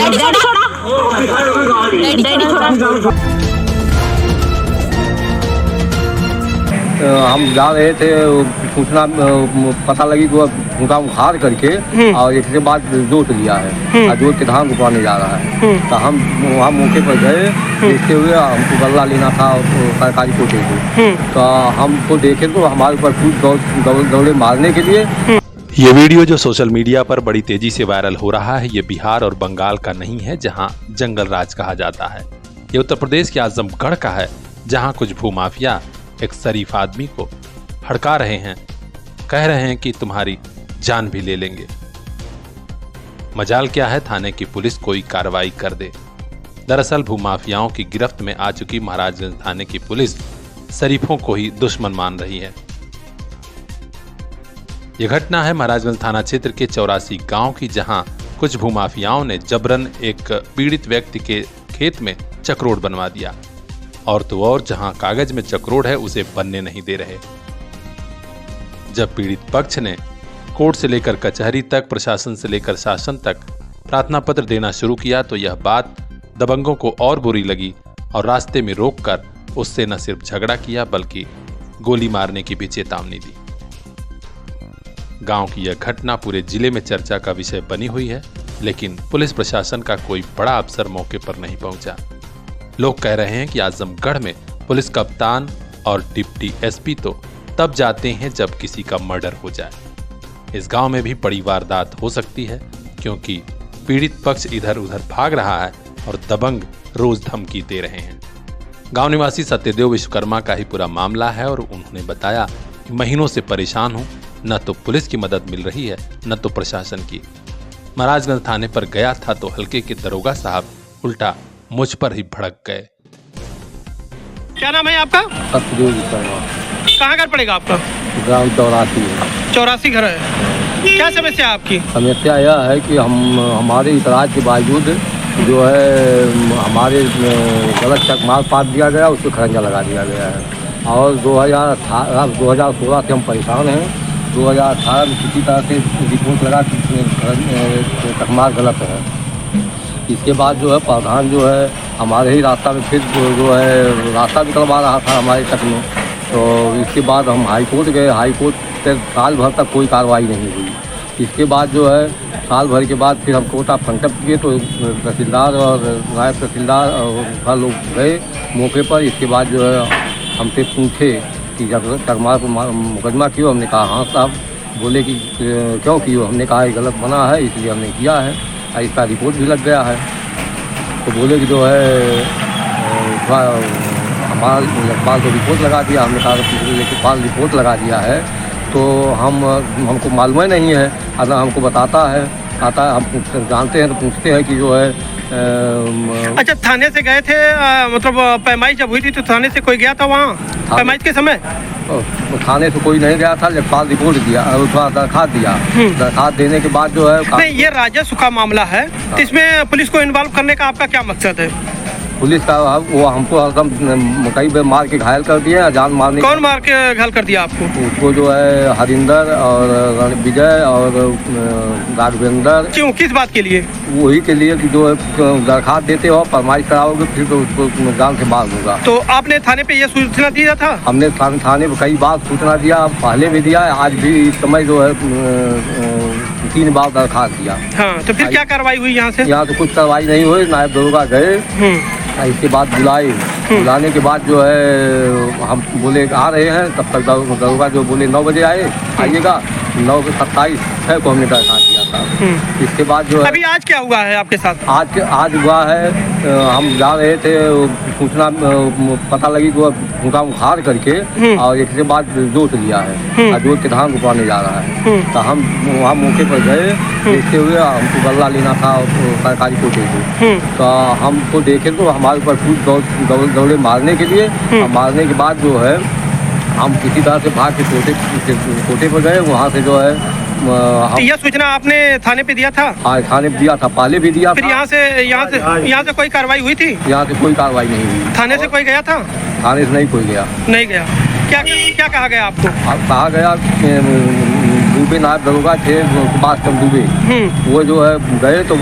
हम जा रहे थे, सूचना पता लगी तो उनका उखाड़ करके और एक के बाद जोत लिया है और जोत के धान रुकवाने जा रहा है। तो हम वहाँ मौके पर गए, देखते हुए हमको गल्ला लेना था सरकारी कोटे से। तो हमको देखे तो हमारे ऊपर खुद दौड़े मारने के लिए। ये वीडियो जो सोशल मीडिया पर बड़ी तेजी से वायरल हो रहा है, ये बिहार और बंगाल का नहीं है जहां जंगल राज कहा जाता है। ये उत्तर प्रदेश के आजमगढ़ का है, जहां कुछ भूमाफिया एक शरीफ आदमी को हड़का रहे हैं, कह रहे हैं कि तुम्हारी जान भी ले लेंगे। मजाल क्या है थाने की पुलिस कोई कार्रवाई कर दे। दरअसल भूमाफियाओं की गिरफ्त में आ चुकी महाराजगंज थाने की पुलिस शरीफों को ही दुश्मन मान रही है। यह घटना है महाराजगंज थाना क्षेत्र के 84 गांव की, जहां कुछ भूमाफियाओं ने जबरन एक पीड़ित व्यक्ति के खेत में चक्रोड बनवा दिया, और तो और जहां कागज में चक्रोड है उसे बनने नहीं दे रहे। जब पीड़ित पक्ष ने कोर्ट से लेकर कचहरी तक, प्रशासन से लेकर शासन तक प्रार्थना पत्र देना शुरू किया तो यह बात दबंगों को और बुरी लगी और रास्ते में रोककर उससे न सिर्फ झगड़ा किया बल्कि गोली मारने की भी चेतावनी दी। गांव की यह घटना पूरे जिले में चर्चा का विषय बनी हुई है, लेकिन पुलिस प्रशासन का कोई बड़ा अफसर मौके पर नहीं पहुंचा। लोग कह रहे हैं कि आजमगढ़ में पुलिस कप्तान और डिप्टी एसपी तो तब जाते हैं जब किसी का मर्डर हो जाए। इस गांव में भी बड़ी वारदात हो सकती है, क्योंकि पीड़ित पक्ष इधर उधर भाग रहा है और दबंग रोज धमकी दे रहे हैं। गांव निवासी सत्यदेव विश्वकर्मा का ही पूरा मामला है और उन्होंने बताया कि महीनों से परेशान हूं, न तो पुलिस की मदद मिल रही है न तो प्रशासन की। महाराजगंज थाने पर गया था तो हल्के के दरोगा साहब उल्टा मुझ पर ही भड़क गए। क्या नाम है आपका? सत्यदेव विश्वकर्मा। कहाँ घर पड़ेगा आपका? ग्राम 84। 84 घर है। क्या समस्या है आपकी? समस्या यह है कि हमारे इतराज के बावजूद जो है हमारे गलत चकमार पात दिया गया, उसको खरंजा लगा दिया गया है। और 2016 से हम परेशान हैं। 2018 में किसी तरह से रिपोर्ट लगा कि चकमार गलत है। इसके बाद जो है प्रधान जो है हमारे ही रास्ता में फिर जो है रास्ता निकलवा रहा था हमारे तक में। तो इसके बाद हम हाई कोर्ट गए। हाई कोर्ट से साल भर तक कोई कार्रवाई नहीं हुई। इसके बाद जो है साल भर के बाद फिर हम कोर्ट ऑफ कंटेम्प्ट किए, तो तहसीलदार और नायब तहसीलदार और लोग गए मौके पर। इसके बाद जो है हमसे पूछे कि जब चकमार पर मुकदमा क्यों, हमने कहा हाँ साहब। बोले कि क्यों क्यों, हमने कहा गलत बना है इसलिए हमने किया है, इसका रिपोर्ट भी लग गया है। तो बोले कि जो है हमारा लेखपाल को रिपोर्ट लगा दिया। हमने कहा लेखपाल रिपोर्ट लगा दिया है तो हमको मालूम ही नहीं है, अगर हमको बताता है हम जानते हैं तो पूछते हैं कि जो है अच्छा थाने से गए थे, मतलब पैमाइश जब हुई थी तो थाने से कोई गया था वहाँ पैमाइश के समय? थाने से कोई नहीं गया था। लेखपाल रिपोर्ट दिया, थोड़ा दरखास्त दिया। दरखास्त देने के बाद जो है नहीं, ये राजस्व का मामला है, तो इसमें पुलिस को इन्वॉल्व करने का आपका क्या मकसद है? पुलिस का वो हमको एकदम कई बार मार के घायल कर दिया, जान मारने। कौन मार के घायल कर दिया आपको? उसको जो है हरिंदर और विजय और राघवेंद्र। क्यों, किस बात के लिए? वही के लिए कि जो दरखास्त देते हो फरमाइश कराओगे फिर तो उसको जान से मार होगा। तो आपने थाने पे ये सूचना दिया था? हमने थाने पे कई बार सूचना दिया, पहले भी दिया, आज भी इस समय जो है 3 बार दरखास्त दिया। हाँ, तो फिर क्या कार्रवाई हुई यहाँ से? यहाँ तो कुछ कार्रवाई नहीं हुई। नायब दरोगा गए, इसके बाद बुलाने के बाद जो है हम बोले आ रहे हैं, तब तक दरोगा जो बोले 9 बजे आइएगा। 9:27 को हमने दरखास्त दिया था। इसके बाद जो है अभी आज क्या हुआ है आपके साथ? आज हुआ है, हम जा रहे थे, सूचना पता लगी तो उनका उखाड़ करके और एक के बाद जोत लिया है और जोत के धान रुकवाने जा रहा है। तो हम वहाँ मौके पर गए, देखते हुए हमको गल्ला लेना था सरकारी कोटे से। तो हमको देखे तो हमारे ऊपर खुद दौड़े मारने के लिए। मारने के बाद जो है हम किसी तरह से भाग के कोटे पर गए। वहाँ से जो है यह सूचना आपने थाने पे दिया था? हाँ, थाने पे दिया था, पहले भी दिया। फिर यहाँ से कोई कार्रवाई हुई थी? यहाँ से कोई कार्रवाई नहीं हुई। थाने से कोई गया था? थाने से नहीं कोई गया। नहीं गया। क्या कहा गया आपको? कहा गया दुबे नायब दरोगा थे सुभाष चंद्र दुबे, वो जो है गए तो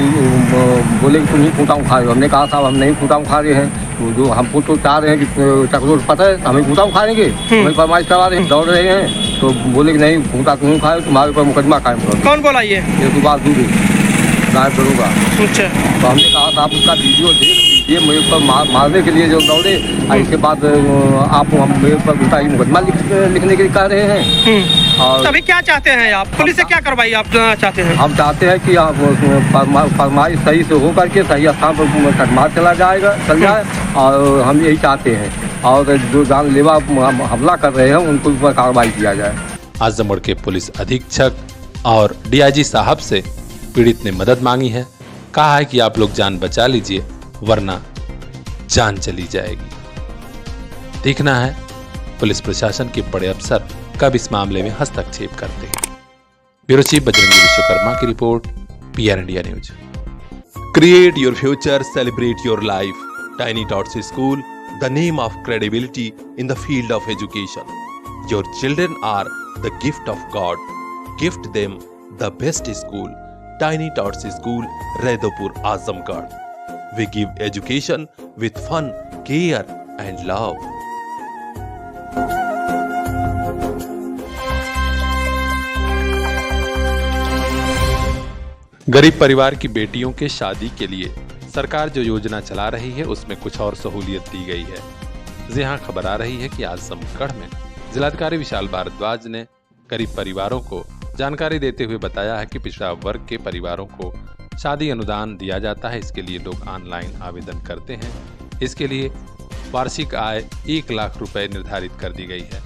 बोले कि तुम ही फूटा उखा रहे हो। हमने कहा साहब हम नहीं फूटा उखा रहे हैं, तो जो हमको तो चाह रहे हैं कि चक्रोट पता है हमें फूटा उखाड़ेंगे, हमें फरमाइश करवा रहे हैं, दौड़ रहे हैं। तो बोले कि नहीं फूटा तुम उखाड़े, तुम्हारे ऊपर मुकदमा कायम करो। कौन बोला ये सुभाष दुबे नायब दरोगा। अच्छा, तो हमने कहा साहब उसका वीडियो देख लीजिए, मेरे ऊपर मारने के लिए जो दौड़े, इसके बाद आप हम मेरे ऊपर उल्टा ही मुकदमा लिखने के लिए कह रहे हैं। और अभी क्या चाहते हैं आप, पुलिस से क्या कार्रवाई आप चाहते हैं? हम चाहते हैं कि आप फरमाइश सही से हो करके सही स्थान पर कटमार चल जाए, और हम यही चाहते हैं। और जो जानलेवा हमला कर रहे हैं उनको ऊपर कार्रवाई किया जाए। आजमगढ़ के पुलिस अधीक्षक और डीआईजी साहब से पीड़ित ने मदद मांगी है। कहा है कि आप लोग जान बचा लीजिए वरना जान चली जाएगी। देखना है पुलिस प्रशासन के बड़े अफसर कब इस मामले में हस्तक्षेप करते हैं। ब्यूरो चीफ बजरंगी विश्वकर्मा की report, PR India news. Create your future, celebrate your life. Tiny Tots School, the name of credibility in the field of education. Your children are the gift of God. Gift them the best school. Tiny Tots School, Raidopur, Azamgarh. We give education with fun, care and love. गरीब परिवार की बेटियों के शादी के लिए सरकार जो योजना चला रही है उसमें कुछ और सहूलियत दी गई है। यहाँ खबर आ रही है कि आजमगढ़ में जिलाधिकारी विशाल भारद्वाज ने गरीब परिवारों को जानकारी देते हुए बताया है कि पिछड़ा वर्ग के परिवारों को शादी अनुदान दिया जाता है। इसके लिए लोग ऑनलाइन आवेदन करते हैं। इसके लिए वार्षिक आय 1 लाख रुपए निर्धारित कर दी गई है।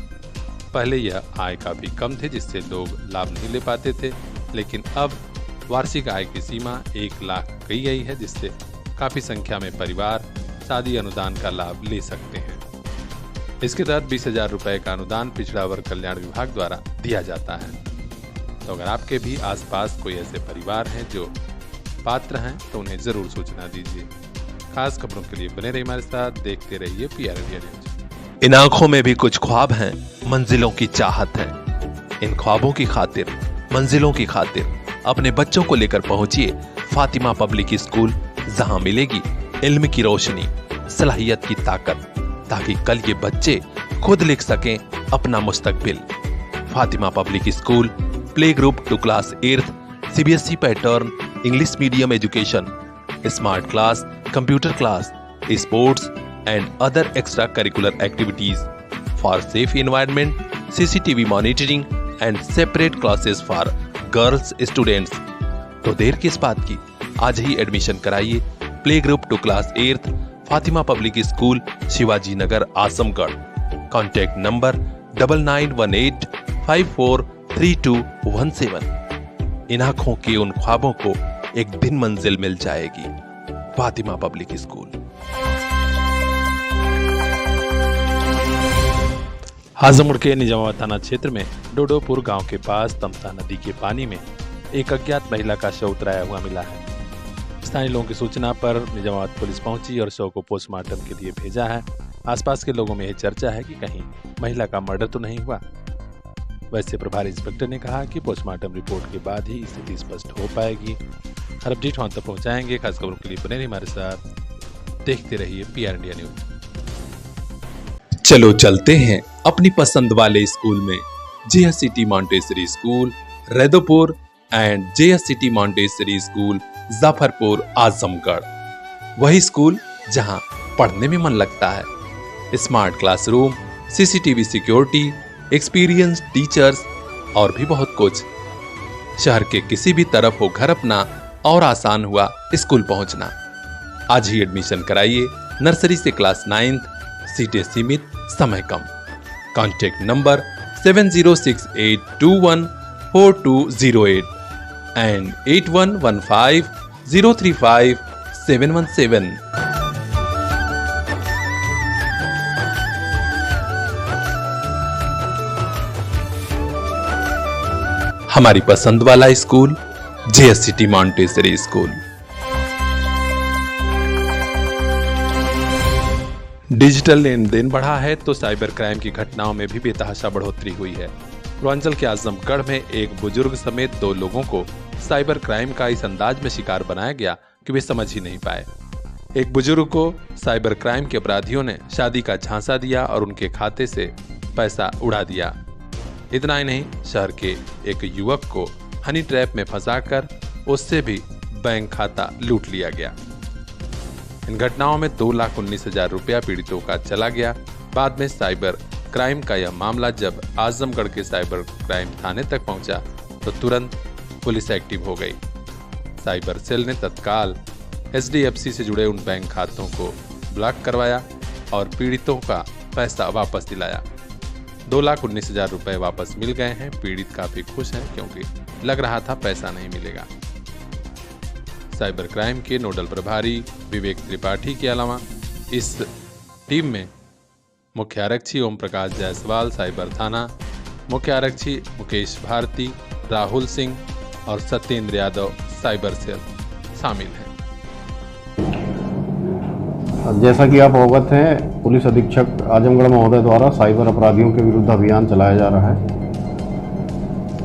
पहले यह आय काफी कम थे जिससे लोग लाभ नहीं ले पाते थे, लेकिन अब वार्षिक आय की सीमा 1 लाख की गई है, जिससे काफी संख्या में परिवार शादी अनुदान का लाभ ले सकते हैं। इसके तहत 20,000 रुपए का अनुदान पिछड़ा वर्ग कल्याण विभाग द्वारा दिया जाता है। तो अगर आपके भी आसपास कोई ऐसे परिवार हैं जो पात्र हैं तो उन्हें जरूर सूचना दीजिए। खास खबरों के लिए बने रहिए हमारे साथ, देखते रहिए PR इंडिया न्यूज। इन आंखों में भी कुछ ख्वाब हैं, मंजिलों की चाहत है। इन ख्वाबों की खातिर, मंजिलों की खातिर अपने बच्चों को लेकर पहुंचिए फातिमा पब्लिक स्कूल, जहां मिलेगी इल्म की रोशनी, सलाहियत की ताकत, ताकि कल ये बच्चे खुद लिख सकें अपना मुस्तकबिल। Fatima public school, play group to class 8th, CBSE pattern, English medium education, smart class, computer class, sports and other extra curricular activities for safe environment, CCTV monitoring and separate classes for girls students. तो देर किस बात की, आज ही admission कराइए play group to class 8th, Fatima public school, Shivaji Nagar, Azamgarh. Contact number 9918 543217। इन आंखों के उन ख्वाबों को एक दिन मंजिल मिल जाएगी। Fatima public school. आजमगढ़ के निजामाबाद थाना क्षेत्र में डोडोपुर गांव के पास तमसा नदी के पानी में एक अज्ञात महिला का शव उतराया हुआ मिला है। स्थानीय लोगों की सूचना पर निजामाबाद पुलिस पहुंची और शव को पोस्टमार्टम के लिए भेजा है। आसपास के लोगों में यह चर्चा है कि कहीं महिला का मर्डर तो नहीं हुआ। वैसे प्रभारी इंस्पेक्टर ने कहा कि पोस्टमार्टम रिपोर्ट के बाद ही स्थिति स्पष्ट हो पाएगी। हर अपडेट वहां तक पहुंचाएंगे। खास खबरों के लिए बने रहिए हमारे साथ, देखते रहिए PR इंडिया न्यूज। चलो चलते हैं अपनी पसंद वाले स्कूल में। JSCT Montessori school, Raidopur and JSCT Montessori school, Jafarpur, Azamgarh. वही स्कूल जहां पढ़ने में मन लगता है। Smart classroom, CCTV security, experience teachers और भी बहुत कुछ। शहर के किसी भी तरफ हो घर अपना और आसान हुआ स्कूल पहुंचना। आज ही एडमिशन कराइए नर्सरी से क्लास 9th। सीटें सीमित, समय कम। Contact number 7068214208 and 8115035717। हमारी पसंद वाला school, JSCT Montessori school. Digital लेन देन बढ़ा है तो साइबर क्राइम की घटनाओं में भी बेतहाशा बढ़ोतरी हुई है। पूर्वांचल के आजमगढ़ में एक बुजुर्ग समेत 2 लोगों को साइबर क्राइम का इस अंदाज में शिकार बनाया गया कि वे समझ ही नहीं पाए। एक बुजुर्ग को साइबर क्राइम के अपराधियों ने शादी का झांसा दिया और उनके खाते से पैसा उड़ा दिया। इतना ही नहीं, शहर के एक युवक को हनी ट्रैप में फंसाकर उससे भी बैंक खाता लूट लिया गया। इन घटनाओं में 2,19,000 रुपया पीड़ितों का चला गया। बाद में साइबर क्राइम का यह मामला जब आजमगढ़ के साइबर क्राइम थाने तक पहुंचा तो तुरंत पुलिस एक्टिव हो गई। साइबर सेल ने तत्काल HDFC से जुड़े उन बैंक खातों को ब्लॉक करवाया और पीड़ितों का पैसा वापस दिलाया। 2,19,000 रुपए वापस मिल गए हैं। पीड़ित काफी खुश हैं क्योंकि लग रहा था पैसा नहीं मिलेगा। साइबर क्राइम के नोडल प्रभारी विवेक त्रिपाठी के अलावा इस टीम में मुख्य आरक्षी ओम प्रकाश जायसवाल साइबर थाना, मुख्य आरक्षी मुकेश भारती, राहुल सिंह और सत्येंद्र यादव साइबर सेल शामिल हैं। जैसा कि आप अवगत हैं, पुलिस अधीक्षक आजमगढ़ महोदय द्वारा साइबर अपराधियों के विरुद्ध अभियान चलाया जा रहा है।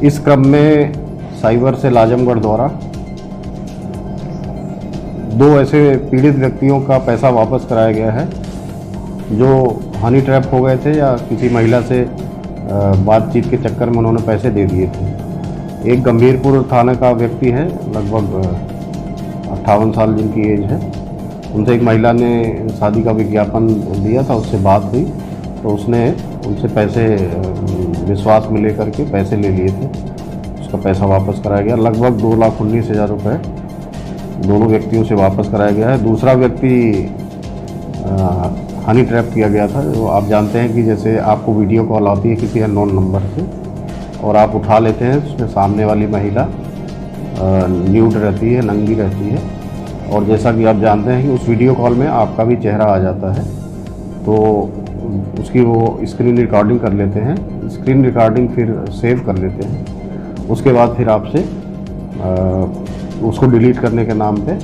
इस क्रम में साइबर सेल आजमगढ़ द्वारा 2 ऐसे पीड़ित व्यक्तियों का पैसा वापस कराया गया है जो हनी ट्रैप हो गए थे या किसी महिला से बातचीत के चक्कर में उन्होंने पैसे दे दिए थे। एक गंभीरपुर थाने का व्यक्ति है, लगभग 58 साल जिनकी एज है। उनसे एक महिला ने शादी का विज्ञापन दिया था, उससे बात हुई तो उसने उनसे पैसे विश्वास में लेकर के पैसे ले लिए थे। उसका पैसा वापस कराया गया। लगभग 2,19,000 रुपये दोनों व्यक्तियों से वापस कराया गया है। दूसरा व्यक्ति हनी ट्रैप किया गया था। जो आप जानते हैं कि जैसे आपको वीडियो कॉल आती है किसी अननोन नंबर से और आप उठा लेते हैं, उसमें सामने वाली महिला न्यूड रहती है, नंगी रहती है और जैसा कि आप जानते हैं कि उस वीडियो कॉल में आपका भी चेहरा आ जाता है, तो उसकी वो स्क्रीन रिकॉर्डिंग कर लेते हैं। स्क्रीन रिकॉर्डिंग फिर सेव कर लेते हैं। उसके बाद फिर आपसे उसको डिलीट करने के नाम पे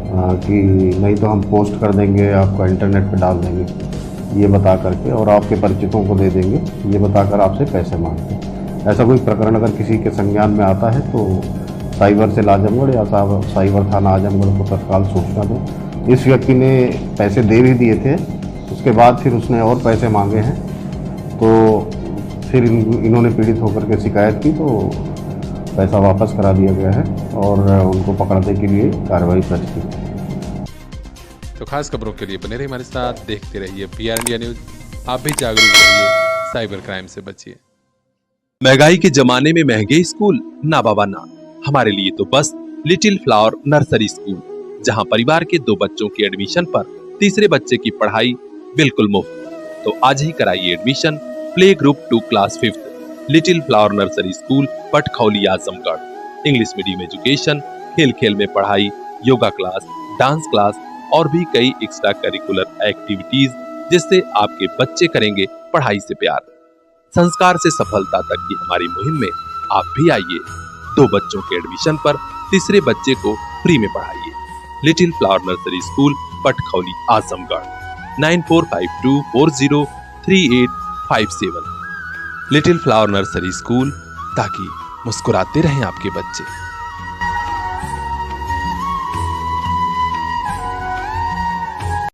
कि नहीं तो हम पोस्ट कर देंगे, आपका इंटरनेट पे डाल देंगे ये बता करके, और आपके परिचितों को दे देंगे ये बताकर आपसे पैसे मांगते हैं। ऐसा कोई प्रकरण अगर किसी के संज्ञान में आता है तो साइबर सेल आजमगढ़ या साइबर थाना आजमगढ़ को तत्काल सूचना दें। इस व्यक्ति ने पैसे दे भी दिए थे, उसके बाद फिर उसने और पैसे मांगे हैं, तो फिर इन्होंने पीड़ित होकर के शिकायत की तो पैसा वापस करा दिया गया है और उनको पकड़ने के लिए कार्रवाई दर्ज की। तो खास खबरों के लिए बने रहिए हमारे साथ, देखते रहिए PR इंडिया न्यूज। आप भी जागरूक रहिए, साइबर क्राइम से बचिए। महंगाई के जमाने में महंगे स्कूल ना बाबा ना, हमारे लिए तो बस लिटिल फ्लावर नर्सरी स्कूल, जहां परिवार के 2 बच्चों के एडमिशन पर तीसरे बच्चे की पढ़ाई बिल्कुल मुफ्त। तो आज ही कराइए admission play group 2 class 5th little flower nursery school Patkhauli Azamgarh. English medium education, खेल खेल में पढ़ाई, योगा क्लास, डांस क्लास और भी कई एक्स्ट्रा करिकुलर एक्टिविटीज, जिससे आपके बच्चे करेंगे पढ़ाई से प्यार। संस्कार से सफलता तक की हमारी मुहिम में आप भी आइए। 2 बच्चों के एडमिशन पर तीसरे बच्चे को फ्री में पढ़ाइए। Little flower nursery school Patkhauli Azamgarh 9452403857। Little flower nursery school, ताकि मुस्कुराते रहें आपके बच्चे।